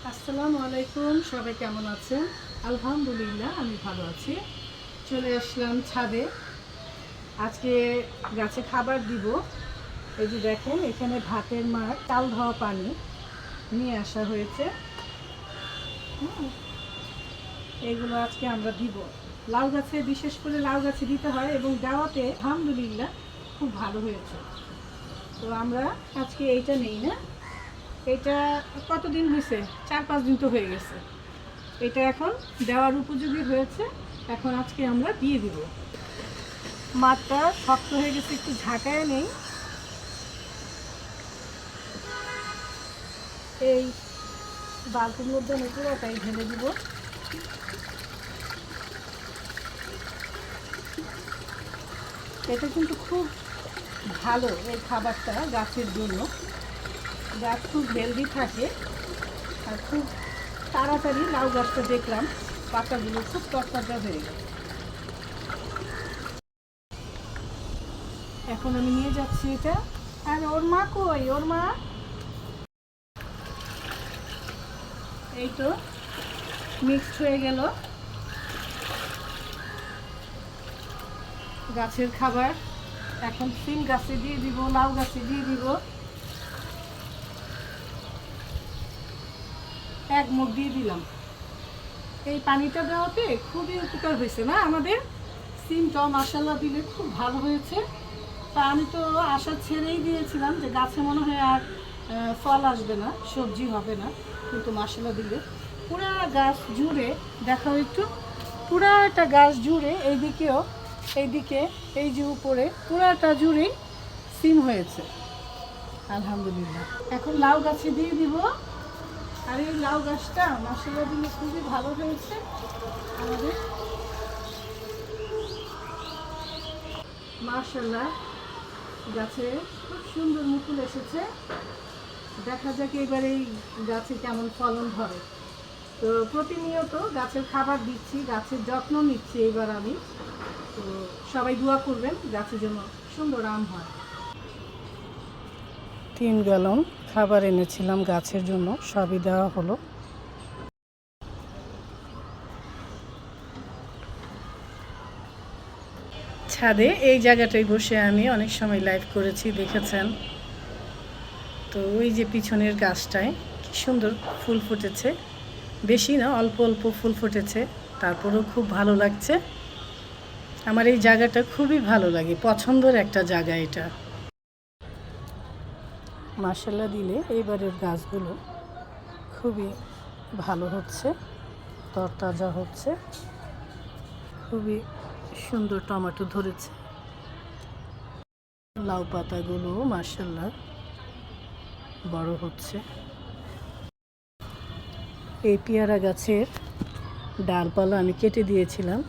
আসসালামু আলাইকুম, সবাই কেমন আছেন? আলহামদুলিল্লাহ আমি ভালো আছি। চলে আসলাম ছাদে। আজকে গাছে খাবার দিব। এই যে দেখেন, এখানে ভাতের মার চাল ধোয়া পানি নিয়ে আসা হয়েছে। এইগুলো আজকে আমরা দিব। লাউ গাছে, বিশেষ করে লাউ গাছে দিতে হয় এবং দেওয়াতে আলহামদুলিল্লাহ খুব ভালো হয়েছে। তো আমরা আজকে এইটা নেই না, এটা কতদিন হয়েছে? 4-5 দিন তো হয়ে গেছে। এটা এখন দেওয়ার উপযোগী হয়েছে। এখন আজকে আমরা দিয়ে দিব। মাঠটা শক্ত হয়ে গেছে, একটু ঝাঁকায় নেই। এই বালতির মধ্যে আমি পুরোটাই ঢেলে দিব। এটা কিন্তু খুব ভালো, এই খাবারটা গাছের জন্য। গাছ খুব হেলদি থাকে আর খুব তাড়াতাড়ি লাউ গাছটা দেখলাম পাতাগুলো খুব তরতাজা হয়ে গেল। এখন আমি নিয়ে যাচ্ছি এটা। আর ওর মা কই? ওর মা এই তো মিক্সড হয়ে গেল গাছের খাবার। এখন সিম গাছে দিয়ে দিব, লাউ গাছে দিয়ে দিব। এক মুখ দিয়ে দিলাম। এই পানিটা দেওয়াতে খুবই উপকার হয়েছে না আমাদের। সিমটাও মাশাআল্লাহ দিলে খুব ভালো হয়েছে। তা আমি তো আশা ছেড়েই দিয়েছিলাম যে গাছে মনে হয় আর ফল আসবে না, সবজি হবে না, কিন্তু মাশাআল্লাহ দিলে পুরা গাছ জুড়ে, দেখাও একটু, পুরাটা গাছ জুড়ে, এইদিকেও, এইদিকে, এই যে উপরে পুরাটা জুড়েই সিম হয়েছে আলহামদুলিল্লাহ। এখন লাউ গাছে দিয়ে দিব। আর এই লাউ গাছটা মাশাআল্লাহ দিলে খুবই ভালো হয়েছে আমাদের। মাশাআল্লাহ গাছে খুব সুন্দর মুকুল এসেছে। দেখা যাক এবার এই গাছে কেমন ফলন ধরে। তো প্রতিনিয়ত গাছের খাবার দিচ্ছি, গাছের যত্ন নিচ্ছি এবার আমি। তো সবাই দোয়া করবেন গাছের জন্য সুন্দর আম হয়। 3 গ্যালন খাবার এনেছিলাম গাছের জন্য, সবই দেওয়া হলো। ছাদে এই জায়গাটায় বসে আমি অনেক সময় লাইভ করেছি, দেখেছেন তো। ওই যে পিছনের গাছটায় কি সুন্দর ফুল ফুটেছে, বেশি না, অল্প অল্প ফুল ফুটেছে, তারপরেও খুব ভালো লাগছে। আমার এই জায়গাটা খুবই ভালো লাগে, পছন্দের একটা জায়গা এটা। মাশাআল্লাহ দিলে এবারের গাছগুলো খুবই ভালো হচ্ছে, তরতাজা হচ্ছে, খুবই সুন্দর টমেটো ধরেছে। লাউ পাতাগুলো মাশাআল্লাহ বড় হচ্ছে। এই পেয়ারা গাছের ডালপালা আমি কেটে দিয়েছিলাম,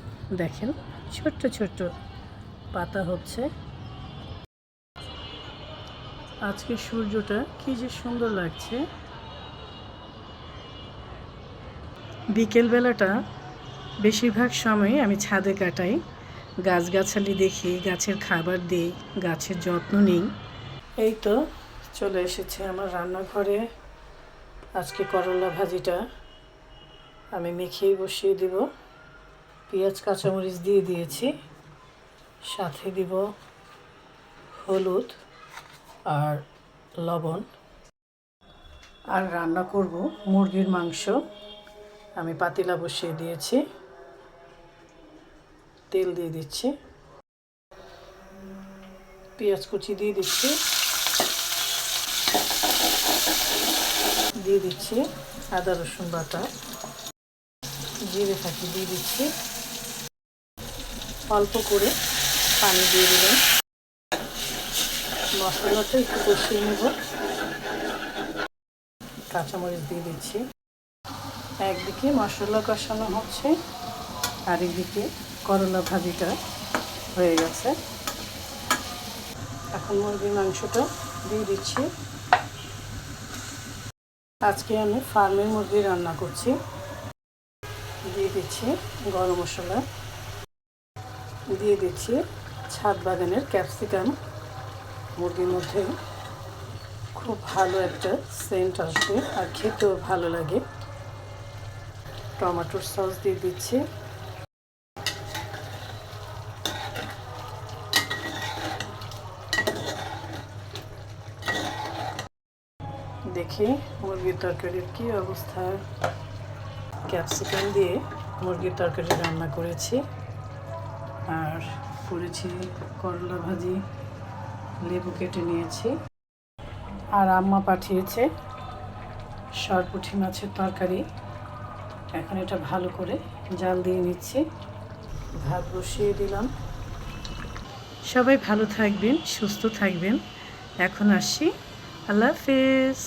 দেখেন ছোট্ট ছোট্ট পাতা হচ্ছে। আজকে সূর্যটা কি যে সুন্দর লাগছে। বিকেলবেলাটা বেশিরভাগ সময় আমি ছাদে কাটাই, গাছগাছালি দেখি, গাছের খাবার দিই, গাছের যত্ন নিই। এই তো চলে এসেছে আমার রান্নাঘরে। আজকে করলা ভাজিটা আমি মেখেই বসিয়ে দিব। পেঁয়াজ কাঁচামরিচ দিয়ে দিয়েছি, সাথে দিব হলুদ আর লবণ। আর রান্না করব মুরগির মাংস। আমি পাতিলা বসিয়ে দিয়েছি, তেল দিয়ে দিচ্ছি, পেঁয়াজ কুচি দিয়ে দিচ্ছি, দিয়ে দিচ্ছি আদা রসুন বাটা, জিরে ফাঁকি দিয়ে দিচ্ছি, অল্প করে পানি দিয়ে দিলাম। মশলাটা একটু কষিয়ে নেব। কাঁচামরিচ দিয়ে দিচ্ছি। একদিকে মশলা কষানো হচ্ছে, আরেকদিকে করলা ভাজিটা হয়ে গেছে। এখন মুরগির মাংসটা দিয়ে দিচ্ছি। আজকে আমি ফার্মের মুরগি রান্না করছি। দিয়ে দিচ্ছি গরম মশলা, দিয়ে দিচ্ছি ছাদ বাগানের ক্যাপসিকাম। মুরগির মধ্যে খুব ভালো একটা সেন্ট আসবে আর খেতেও ভালো লাগে। টমেটোর সস দিয়ে দিচ্ছি। দেখি মুরগির তরকারির কি অবস্থা। ক্যাপসিকাম দিয়ে মুরগির তরকারি রান্না করেছি, আর করেছি করলা ভাজি, লেবু কেটে নিয়েছি। আর আম্মা পাঠিয়েছে সরপুঁটি মাছের তরকারি। এখন এটা ভালো করে জাল দিয়ে নিচ্ছি। ভাত বসিয়ে দিলাম। সবাই ভালো থাকবেন, সুস্থ থাকবেন। এখন আসছি, আল্লাহ হাফেজ।